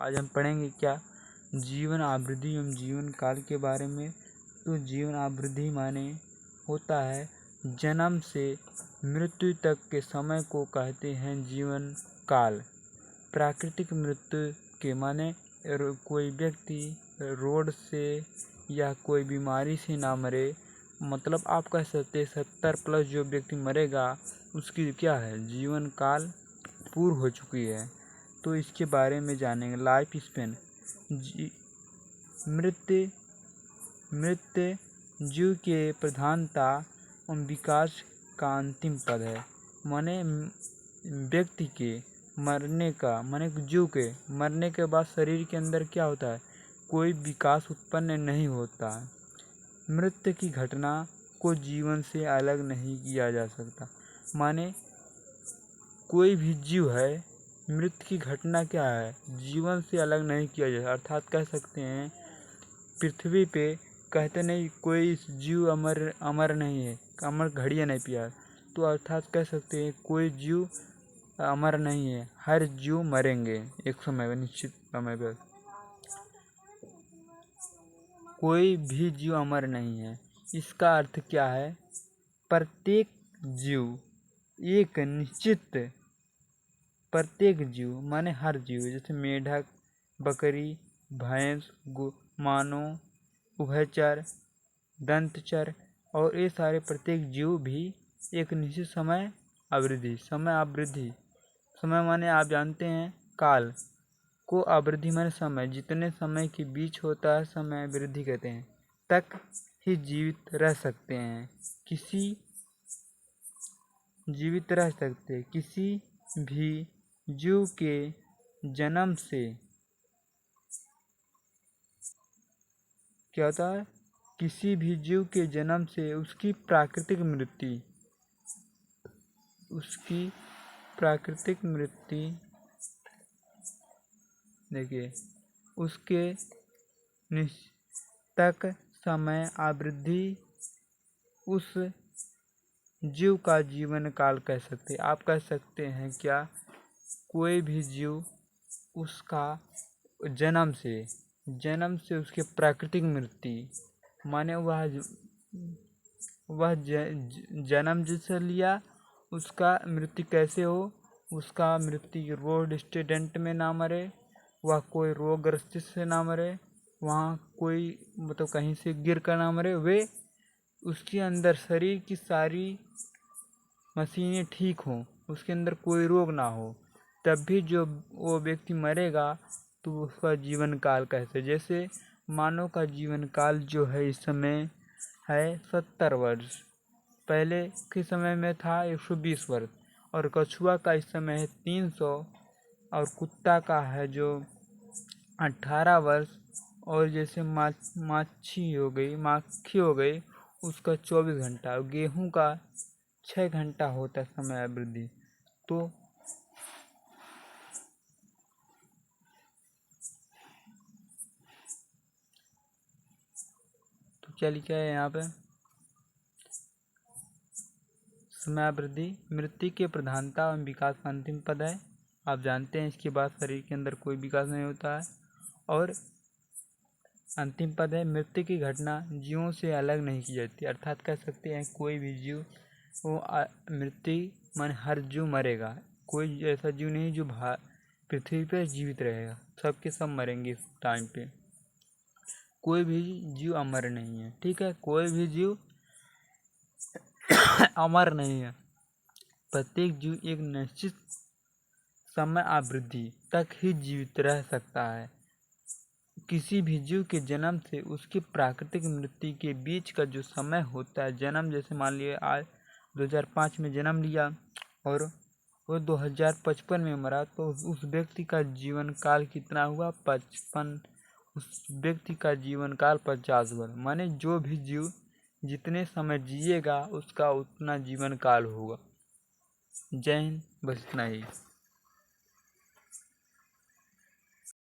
आज हम पढ़ेंगे क्या जीवन आवृद्धि एवं जीवन काल के बारे में। तो जीवन आवृद्धि माने होता है जन्म से मृत्यु तक के समय को कहते हैं जीवन काल। प्राकृतिक मृत्यु के माने कोई व्यक्ति रोड से या कोई बीमारी से ना मरे, मतलब आप कह सकते 70+ जो व्यक्ति मरेगा उसकी क्या है जीवन काल पूर्ण हो चुकी है। तो इसके बारे में जानेंगे। लाइफ स्पेन मृत्यु जीव के प्रधानता एवं विकास का अंतिम पद है। माने व्यक्ति के मरने का माने जीव के मरने के बाद शरीर के अंदर क्या होता है, कोई विकास उत्पन्न नहीं होता। मृत्यु की घटना को जीवन से अलग नहीं किया जा सकता। माने कोई भी जीव है, मृत्यु की घटना क्या है, जीवन से अलग नहीं किया जा सकता। अर्थात कह सकते हैं पृथ्वी पे कहते नहीं कोई जीव अमर नहीं है, अमर घड़ियाँ नहीं पिया। तो अर्थात कह सकते हैं कोई जीव अमर नहीं है, हर जीव मरेंगे एक समय पर, निश्चित समय पर। कोई भी जीव अमर नहीं है, इसका अर्थ क्या है, प्रत्येक जीव एक निश्चित प्रत्येक जीव माने हर जीव, जैसे मेढक, बकरी, भैंस, मानव, उभयचर, दंतचर और ये सारे प्रत्येक जीव भी एक निश्चित समय आवृद्धि समय माने आप जानते हैं काल को, आवृद्धि माने समय, जितने समय के बीच होता है समय वृद्धि कहते हैं, तक ही जीवित रह सकते हैं। किसी भी जीव के जन्म से क्या होता है, किसी भी जीव के जन्म से उसकी प्राकृतिक मृत्यु देखिए उसके तक समय आवृद्धि उस जीव का जीवन काल कह सकते हैं। आप कह सकते हैं क्या कोई भी जीव उसका जन्म से उसके प्राकृतिक मृत्यु माने वह जन्म जिससे लिया उसका मृत्यु कैसे हो, उसका मृत्यु रोड एक्सीडेंट में ना मरे, वह कोई रोगग्रस्त से ना मरे, वहाँ कोई मतलब कहीं से गिर कर ना मरे, वे उसके अंदर शरीर की सारी मशीनें ठीक हों, उसके अंदर कोई रोग ना हो, तब भी जो वो व्यक्ति मरेगा तो उसका जीवन काल कहते। जैसे मानव का जीवन काल जो है इस समय है 70 वर्ष, पहले के समय में था 120 वर्ष, और कछुआ का इस समय है 300, और कुत्ता का है जो 18 वर्ष, और जैसे माखी हो गई उसका 24 घंटा, और गेहूं का 6 घंटा होता है समय वृद्धि। तो क्या लिखा है यहाँ पे, समय वृद्धि मृत्यु के प्रधानता एवं विकास का अंतिम पद है। आप जानते हैं इसके बाद शरीर के अंदर कोई विकास नहीं होता है। और अंतिम पद है मृत्यु की घटना जीवों से अलग नहीं की जाती। अर्थात कह सकते हैं कोई भी जीव वो मृत्यु माने हर जीव मरेगा, कोई ऐसा जीव नहीं जो पृथ्वी पर जीवित रहेगा, सबके सब मरेंगे इस टाइम पे। कोई भी जीव अमर नहीं है, ठीक है, कोई भी जीव अमर नहीं है। प्रत्येक जीव एक निश्चित समय आवृद्धि तक ही जीवित रह सकता है। किसी भी जीव के जन्म से उसकी प्राकृतिक मृत्यु के बीच का जो समय होता है, जन्म जैसे मान लिया आज 2005 में जन्म लिया और वो 2055 में मरा, तो उस व्यक्ति का जीवन काल कितना हुआ, 55। उस व्यक्ति का जीवन काल 50 वर्ष। माने जो भी जीव जितने समय जिएगा उसका उतना जीवन काल होगा। जय हिंद, बस इतना ही।